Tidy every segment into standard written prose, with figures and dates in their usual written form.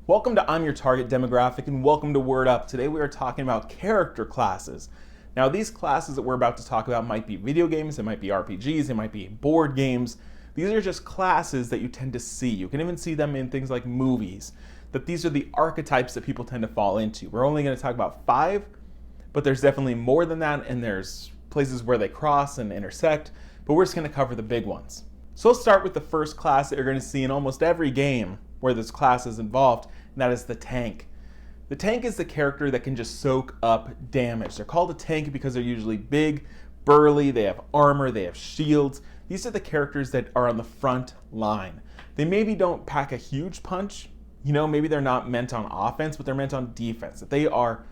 Welcome to I'm Your Target Demographic and welcome to Word Up. Today we are talking about character classes. Now these classes that we're about to talk about might be video games, it might be RPGs, it might be board games. These are just classes that you tend to see. You can even see them in things like movies. That these are the archetypes that people tend to fall into. We're only going to talk about 5, but there's definitely more than that, and there's places where they cross and intersect, but we're just going to cover the big ones. So let's start with the first class that you're going to see in almost every game where this class is involved, and that is the tank. The tank is the character that can just soak up damage. They're called a tank because they're usually big, burly, they have armor, they have shields. These are the characters that are on the front line. They maybe don't pack a huge punch, maybe they're not meant on offense, but they're meant on defense. That they are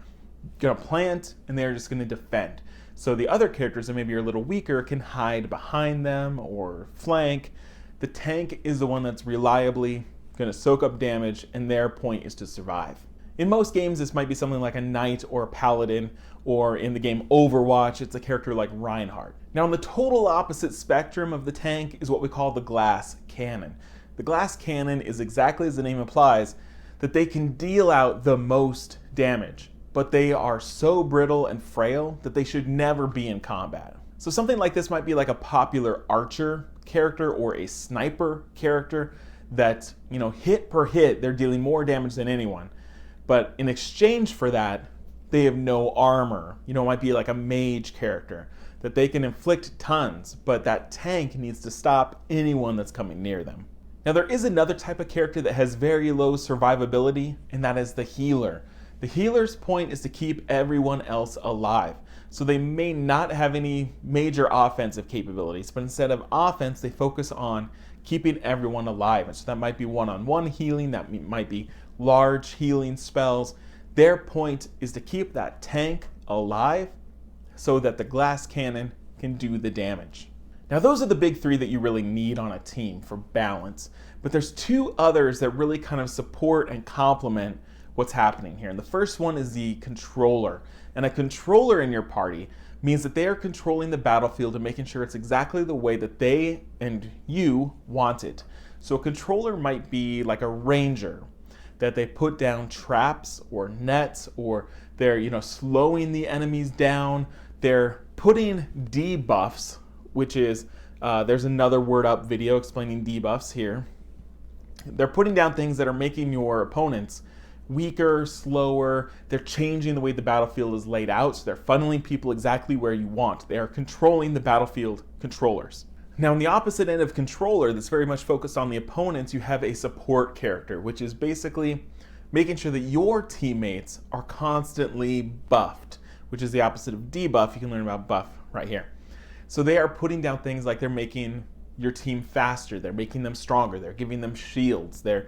going to plant and they're just going to defend. So the other characters that maybe are a little weaker can hide behind them or flank. The tank is the one that's reliably going to soak up damage, and their point is to survive. In most games, this might be something like a knight or a paladin, or in the game Overwatch, it's a character like Reinhardt. Now, on the total opposite spectrum of the tank is what we call the glass cannon. The glass cannon is exactly as the name implies, that they can deal out the most damage, but they are so brittle and frail that they should never be in combat. So something like this might be like a popular archer character or a sniper character that, hit per hit, they're dealing more damage than anyone. But in exchange for that, they have no armor. It might be like a mage character that they can inflict tons, but that tank needs to stop anyone that's coming near them. Now there is another type of character that has very low survivability, and that is the healer. The healer's point is to keep everyone else alive. So they may not have any major offensive capabilities, but instead of offense, they focus on keeping everyone alive. And so that might be one-on-one healing, that might be large healing spells. Their point is to keep that tank alive so that the glass cannon can do the damage. Now those are the big 3 that you really need on a team for balance, but there's 2 others that really kind of support and complement what's happening here. And the first one is the controller. And a controller in your party means that they are controlling the battlefield and making sure it's exactly the way that they and you want it. So a controller might be like a ranger, that they put down traps or nets, or they're slowing the enemies down. They're putting debuffs, which is, there's another Word Up video explaining debuffs here. They're putting down things that are making your opponents weaker, slower. They're changing the way the battlefield is laid out, so they're funneling people exactly where you want. They are controlling the battlefield controllers. Now, on the opposite end of controller, that's very much focused on the opponents, you have a support character, which is basically making sure that your teammates are constantly buffed, which is the opposite of debuff. You can learn about buff right here. So they are putting down things like they're making your team faster, they're making them stronger, they're giving them shields, they're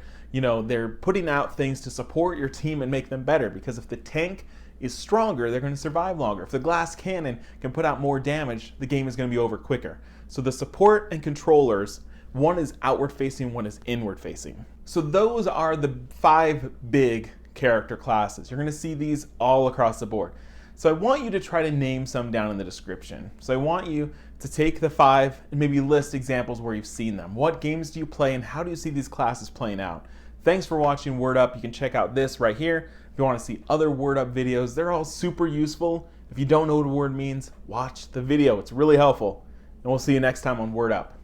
putting out things to support your team and make them better, because if the tank is stronger, they're going to survive longer. If the glass cannon can put out more damage, the game is going to be over quicker. So the support and controllers, one is outward facing, one is inward facing. So those are the 5 big character classes. You're going to see these all across the board. So I want you to try to name some down in the description. So I want you to take the 5 and maybe list examples where you've seen them. What games do you play and how do you see these classes playing out? Thanks for watching Word Up. You can check out this right here. If you want to see other Word Up videos, they're all super useful. If you don't know what a word means, watch the video. It's really helpful. And we'll see you next time on Word Up.